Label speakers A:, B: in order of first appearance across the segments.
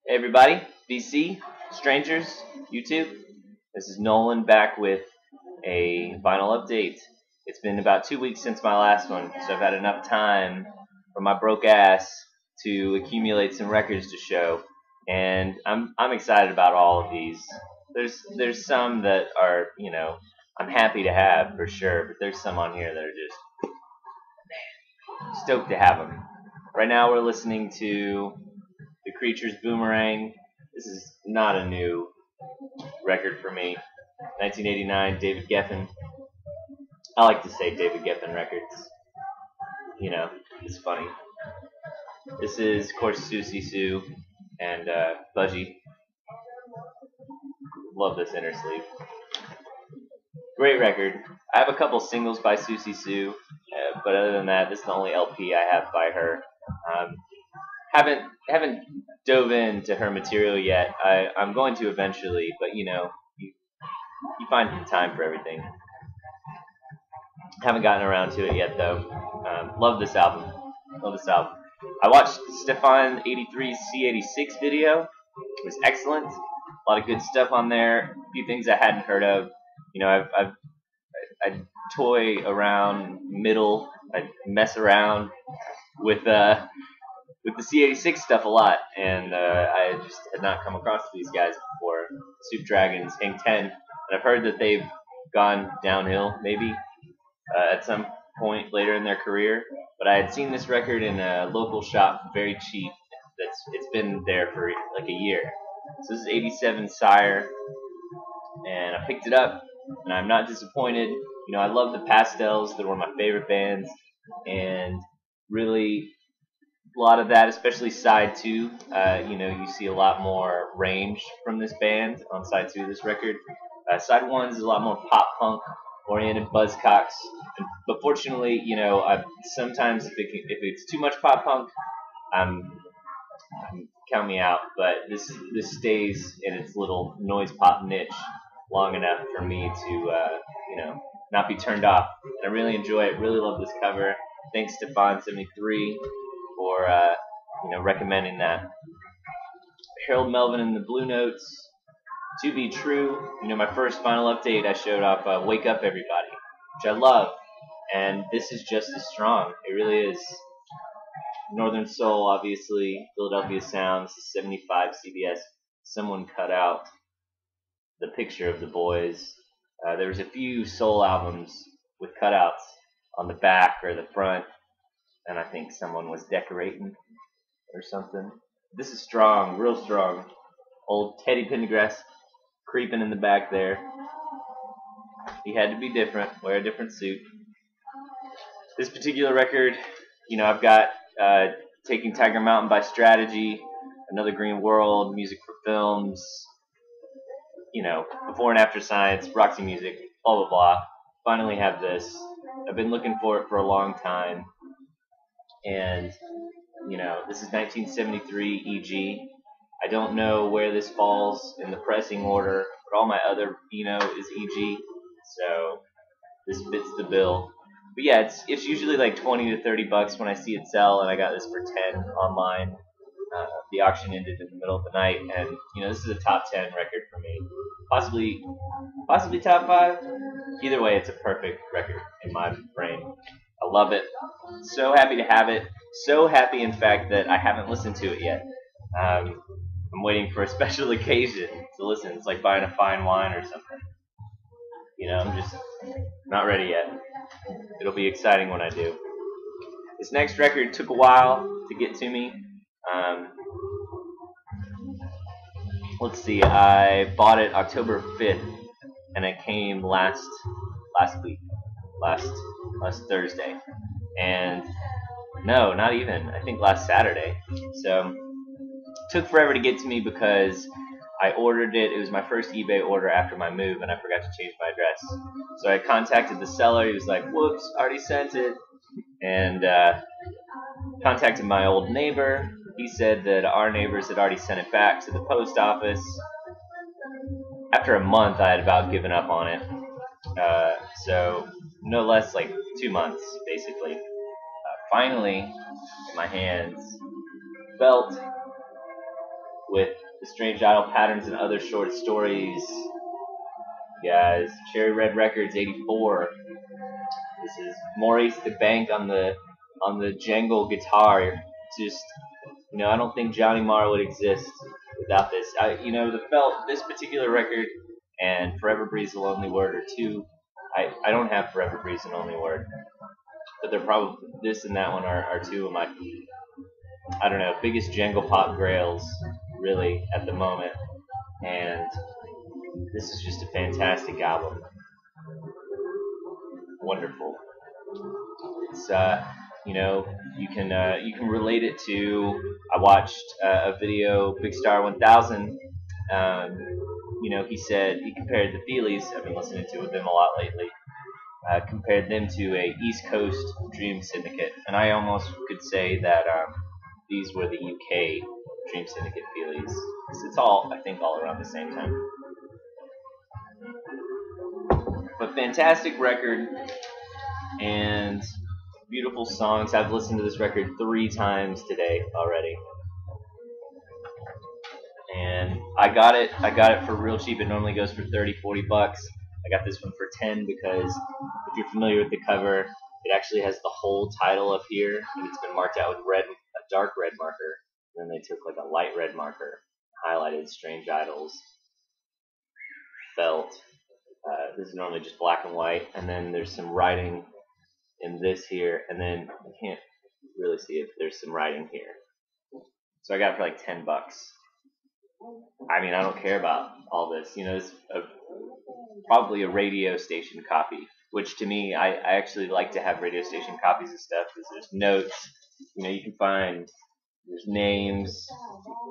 A: Hey everybody, VC, strangers, YouTube. This is Nolan back with a vinyl update. It's been about 2 weeks since my last one, so I've had enough time for my broke ass to accumulate some records to show, and I'm excited about all of these. There's some that are I'm happy to have for sure, but there's some on here that are just stoked to have them. Right now we're listening to The Creature's Boomerang. This is not a new record for me. 1989, David Geffen. I like to say David Geffen records. It's funny. This is, of course, Susie Sue and Budgie. Love this inner sleeve. Great record. I have a couple singles by Susie Sue, but other than that, this is the only LP I have by her. Haven't dove into her material yet. I'm going to eventually, but you find the time for everything. Haven't gotten around to it yet though. Love this album. I watched Stefan 83's C86 video. It was excellent. A lot of good stuff on there. A few things I hadn't heard of. I toy around middle. I mess around with the C86 stuff a lot, and I just had not come across these guys before. Soup Dragons, Hang 10, and I've heard that they've gone downhill maybe at some point later in their career. But I had seen this record in a local shop very cheap. It's been there for like a year. So this is 87 Sire, and I picked it up, and I'm not disappointed. I love the Pastels. They're one of my favorite bands, and really a lot of that, especially side 2, you see a lot more range from this band on side 2 of this record. Side 1 is a lot more pop punk oriented, buzzcocks. But fortunately, sometimes if it's too much pop punk, count me out. But this stays in its little noise pop niche long enough for me to not be turned off. And I really enjoy it. Really love this cover. Thanks to Stefan73 for recommending that. Harold Melvin and the Blue Notes. To Be True. My first final update, I showed off Wake Up Everybody, which I love, and this is just as strong. It really is. Northern Soul, obviously. Philadelphia Sound. This is 75 CBS. Someone cut out the picture of the boys. There was a few soul albums with cutouts on the back or the front, and I think someone was decorating or something. This is strong, real strong. Old Teddy Pendergrass creeping in the back there. He had to be different, wear a different suit. This particular record, I've got Taking Tiger Mountain by Strategy, Another Green World, Music for Films, Before and After Science, Roxy Music, blah, blah, blah. Finally have this. I've been looking for it for a long time. And, this is 1973 EG. I don't know where this falls in the pressing order, but all my other is EG. So this fits the bill. But yeah, it's usually like 20 to 30 bucks when I see it sell, and I got this for 10 online. The auction ended in the middle of the night, and this is a top 10 record for me. Possibly top 5. Either way, it's a perfect record in my brain. I love it. So happy to have it. So happy, in fact, that I haven't listened to it yet. I'm waiting for a special occasion to listen. It's like buying a fine wine or something. I'm just not ready yet. It'll be exciting when I do. This next record took a while to get to me. Let's see. I bought it October 5th, and it came last week, last Thursday, and no, not even. I think last Saturday. So it took forever to get to me because I ordered it. It was my first eBay order after my move, and I forgot to change my address. So I contacted the seller. He was like, "Whoops, already sent it," and contacted my old neighbor. He said that our neighbors had already sent it back to the post office. After a month, I had about given up on it. So no less like 2 months, basically. Finally, in my hands, felt with the Strange Idol Patterns and Other Short Stories. Guys, Cherry Red Records, 84. This is Maurice the Bank on the jangle guitar. Just, you know, I don't think Johnny Marr would exist without this. This particular record and Forever Breeze the Lonely Word are two. I don't have Forever Breeze the Lonely Word, but they're probably, this and that one are two of my, I don't know, biggest jangle pop grails really at the moment. And this is just a fantastic album. Wonderful. It's you can relate it to. I watched a video, Big Star 1000. He said he compared the Feelies. I've been listening to them a lot lately. Compared them to a East Coast Dream Syndicate, and I almost could say that these were the UK Dream Syndicate Feelies. It's all, I think, all around the same time. But fantastic record and beautiful songs. I've listened to this record 3 times today already, and I got it for real cheap. It normally goes for 30-40 bucks. I got this one for 10 because if you're familiar with the cover, it actually has the whole title up here, and it's been marked out with a dark red marker. And then they took like a light red marker, highlighted Strange Idols, felt. This is normally just black and white, and then there's some writing in this here, and then I can't really see if there's some writing here. So I got it for like 10 bucks. I mean, I don't care about all this. It's probably a radio station copy, which to me, I actually like to have radio station copies of stuff because there's notes. You can find, there's names,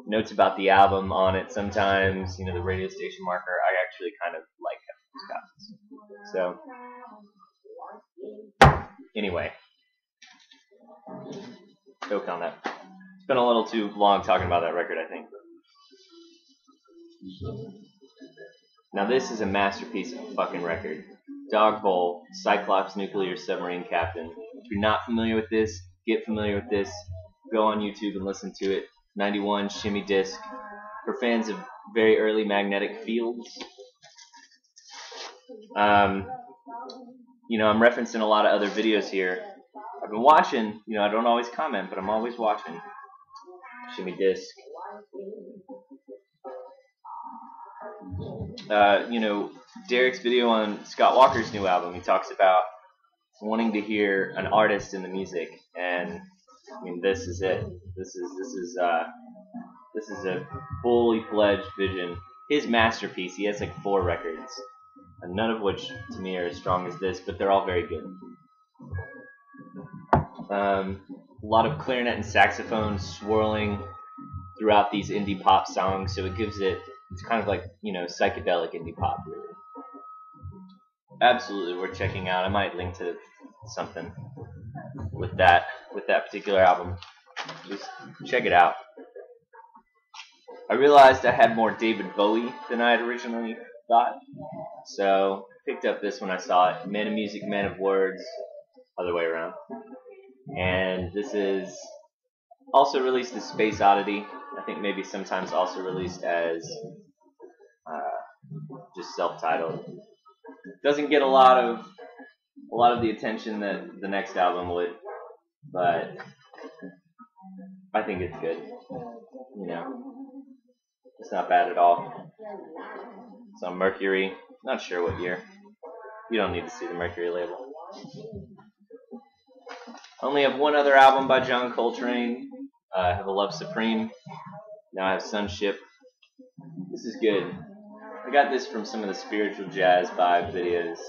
A: notes about the album on it sometimes. The radio station marker, I actually kind of like having these copies. So, anyway, joke on that. It's been a little too long talking about that record, I think. Now this is a masterpiece of a fucking record. Dog Bowl, Cyclops Nuclear Submarine Captain. If you're not familiar with this, get familiar with this. Go on YouTube and listen to it. 91 shimmy disc. For fans of very early magnetic fields. I'm referencing a lot of other videos here. I've been watching, I don't always comment, but I'm always watching. Shimmy disc. Derek's video on Scott Walker's new album, he talks about wanting to hear an artist in the music, and I mean, this is it. This is a fully fledged vision. His masterpiece. He has like 4 records, and none of which to me are as strong as this, but they're all very good. A lot of clarinet and saxophone swirling throughout these indie pop songs, so it gives it. It's kind of like, psychedelic indie pop, really. Absolutely worth checking out. I might link to something with that particular album. Just check it out. I realized I had more David Bowie than I had originally thought, so picked up this when I saw it. Man of Music, Man of Words, other way around. And this is also released as Space Oddity. I think maybe sometimes also released as just self-titled. Doesn't get a lot of the attention that the next album would, but I think it's good. It's not bad at all. It's on Mercury. Not sure what year. You don't need to see the Mercury label. I only have one other album by John Coltrane. I have A Love Supreme. Now I have Sunship. This is good. I got this from some of the spiritual jazz vibe videos.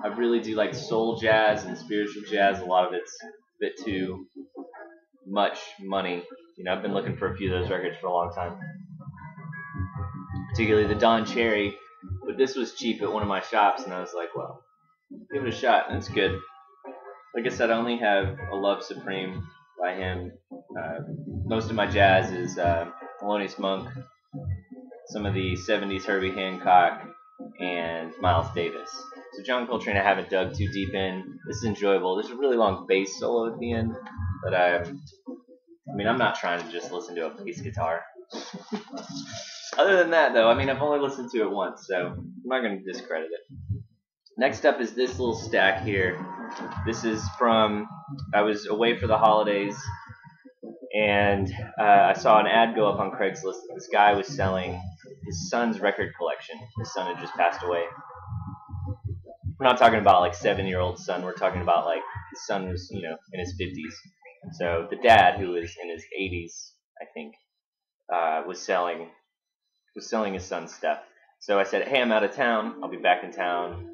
A: I really do like soul jazz and spiritual jazz. A lot of it's a bit too much money. I've been looking for a few of those records for a long time. Particularly the Don Cherry. But this was cheap at one of my shops, and I was like, well, give it a shot, and it's good. Like I said, I only have A Love Supreme by him. Most of my jazz is Thelonious Monk, some of the 70s Herbie Hancock, and Miles Davis. So John Coltrane I haven't dug too deep in. This is enjoyable. There's a really long bass solo at the end that I mean, I'm not trying to just listen to a bass guitar. Other than that, though, I mean, I've only listened to it once, so I'm not going to discredit it. Next up is this little stack here. This is from, I was away for the holidays, and I saw an ad go up on Craigslist. This guy was selling his son's record collection. His son had just passed away. We're not talking about like 7-year-old son. We're talking about like his son was, you know, in his 50s. So the dad, who was in his 80s, I think, was selling his son's stuff. So I said, hey, I'm out of town. I'll be back in town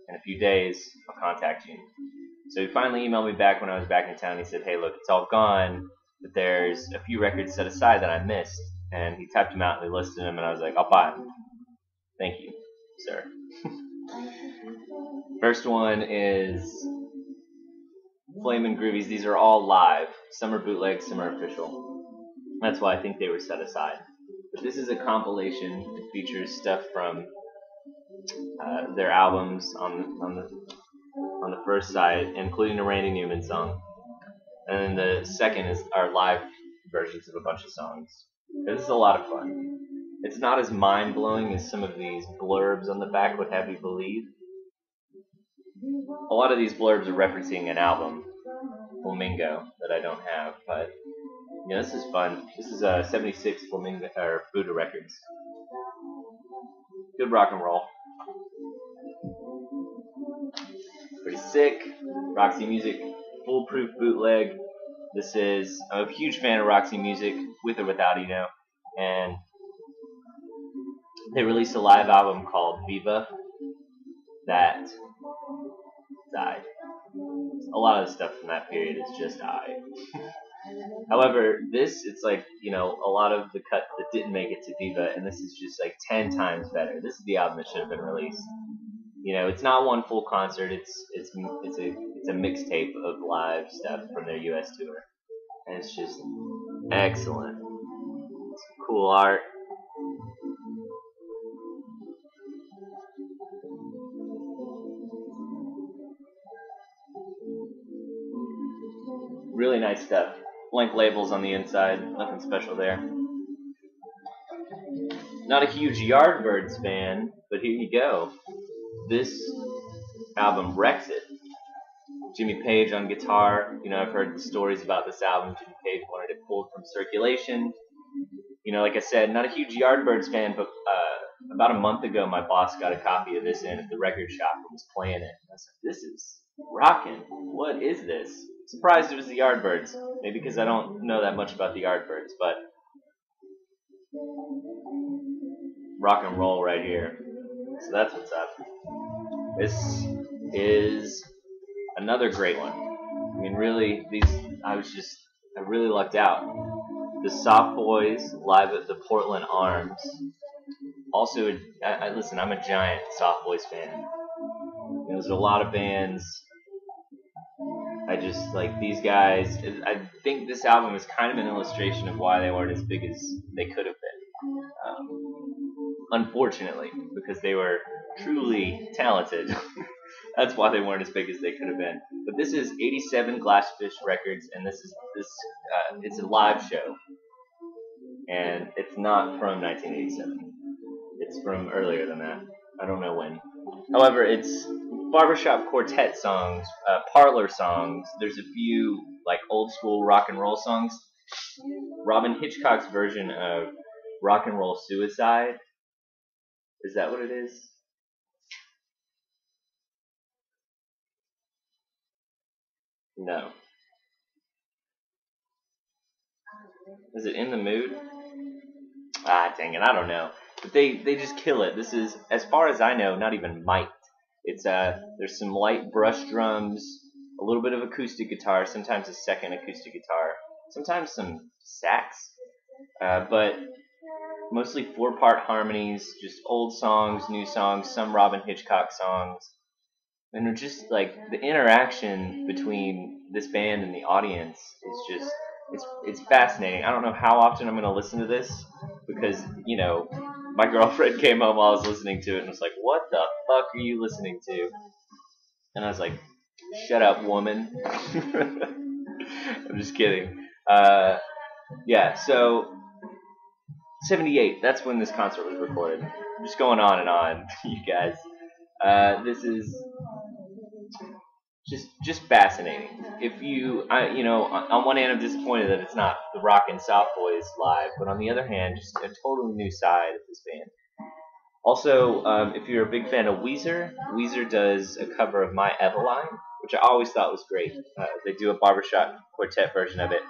A: in a few days. I'll contact you. So he finally emailed me back when I was back in town. He said, hey, look, it's all gone, but there's a few records set aside that I missed. And he typed them out and he listed them, and I was like, I'll buy them. Thank you, sir. First one is Flamin' Groovies. These are all live. Some are bootlegs, some are official. That's why I think they were set aside. But this is a compilation. It features stuff from their albums on the first side, including a Randy Newman song. And then the second is our live versions of a bunch of songs. This is a lot of fun. It's not as mind-blowing as some of these blurbs on the back would have you believe. A lot of these blurbs are referencing an album, Flamingo, that I don't have, but yeah, this is fun. This is 76 Flamingo or Buddha Records. Good rock and roll. Pretty sick. Roxy Music, foolproof bootleg. This is, I'm a huge fan of Roxy Music, with or without Eno, and they released a live album called Viva that died. A lot of the stuff from that period is just died. However, this, it's like, you know, a lot of the cuts that didn't make it to Viva, and this is just like 10 times better. This is the album that should have been released. You know, it's not one full concert. It's a mixtape of live stuff from their U.S. tour, and it's just excellent. It's cool art. Really nice stuff. Blank labels on the inside. Nothing special there. Not a huge Yardbirds fan, but here you go. This album wrecks it. Jimmy Page on guitar. You know, I've heard the stories about this album. Jimmy Page wanted it pulled from circulation. You know, like I said, not a huge Yardbirds fan, but about a month ago, my boss got a copy of this in at the record shop and was playing it. And I was like, this is rocking. What is this? Surprised it was the Yardbirds. Maybe because I don't know that much about the Yardbirds, but rock and roll right here. So that's what's up. This is another great one. I mean, really, I really lucked out. The Soft Boys live at the Portland Arms. Also, listen, I'm a giant Soft Boys fan. There's a lot of bands. I just like these guys. I think this album is kind of an illustration of why they weren't as big as they could have been. Unfortunately, because they were truly talented. That's why they weren't as big as they could have been. But this is 87 Glassfish Records, and it's a live show. And it's not from 1987. It's from earlier than that. I don't know when. However, it's barbershop quartet songs, parlor songs. There's a few like old school rock and roll songs. Robin Hitchcock's version of Rock and Roll Suicide. Is that what it is? No. Is it In the Mood? Ah, dang it, I don't know. But they just kill it. This is, as far as I know, not even mic'd. It's there's some light brush drums, a little bit of acoustic guitar, sometimes a second acoustic guitar, sometimes some sax, but mostly 4-part harmonies, just old songs, new songs, some Robin Hitchcock songs. And they're just like the interaction between this band and the audience is just it's fascinating. I don't know how often I'm going to listen to this because, you know, my girlfriend came home while I was listening to it and was like, what the fuck are you listening to? And I was like, shut up, woman. I'm just kidding. Yeah, so 78, that's when this concert was recorded. I'm just going on and on, you guys. This is just fascinating. If you, on one hand, I'm disappointed that it's not the Rockin' South Boys live, but on the other hand, just a totally new side of this band. Also, if you're a big fan of Weezer, Weezer does a cover of My Eveline, which I always thought was great. They do a barbershop quartet version of it.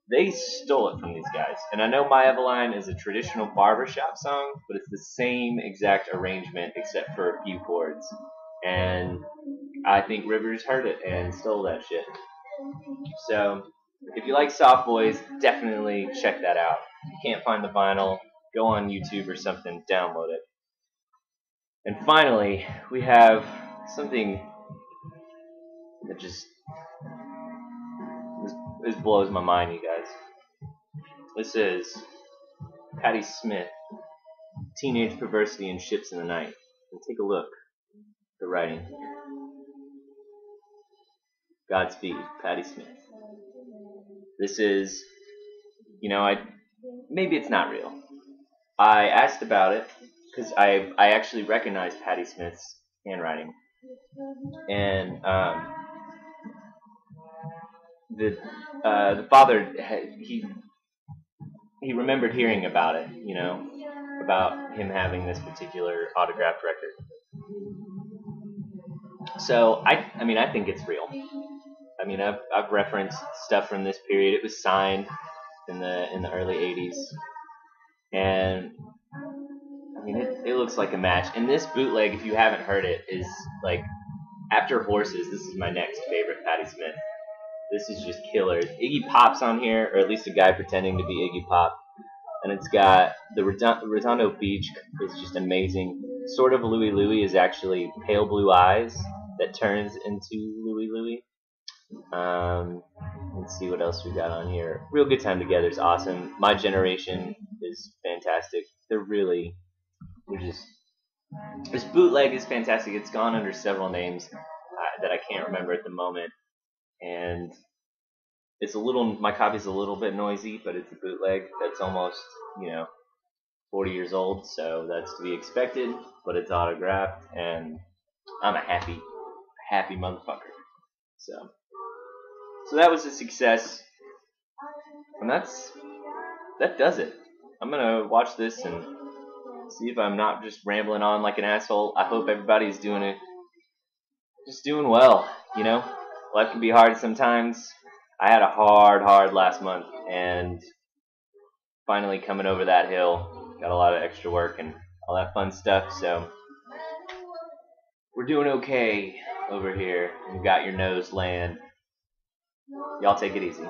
A: They stole it from these guys. And I know My Eveline is a traditional barbershop song, but it's the same exact arrangement except for a few chords. And I think Rivers heard it and stole that shit. So, if you like Soft Boys, definitely check that out. If you can't find the vinyl, go on YouTube or something, download it. And finally, we have something that just this blows my mind, you guys. This is Patti Smith, Teenage Perversity and Ships in the Night. And take a look at the writing. Godspeed, Patti Smith. This is, maybe it's not real. I asked about it because I actually recognize Patti Smith's handwriting, and the father he remembered hearing about it, about him having this particular autographed record. So I think it's real. I've referenced stuff from this period. It was signed in the early '80s, and it looks like a match. And this bootleg, if you haven't heard it, is like after Horses. This is my next favorite Patti Smith. This is just killer. Iggy Pop's on here, or at least a guy pretending to be Iggy Pop, and it's got the Redondo Beach is just amazing. Sort of Louie Louie is actually pale blue eyes that turns into Louie Louie. Let's see what else we got on here. Real Good Time Together is awesome. My Generation is fantastic. This bootleg is fantastic. It's gone under several names that I can't remember at the moment, and my copy's a little bit noisy, but it's a bootleg that's almost 40 years old, so that's to be expected. But it's autographed, and I'm a happy motherfucker. So that was a success, and that does it. I'm gonna watch this and see if I'm not just rambling on like an asshole. I hope everybody's doing well. Life can be hard sometimes. I had a hard last month, and finally coming over that hill, got a lot of extra work and all that fun stuff. So we're doing okay over here. You got your nose land. Y'all take it easy.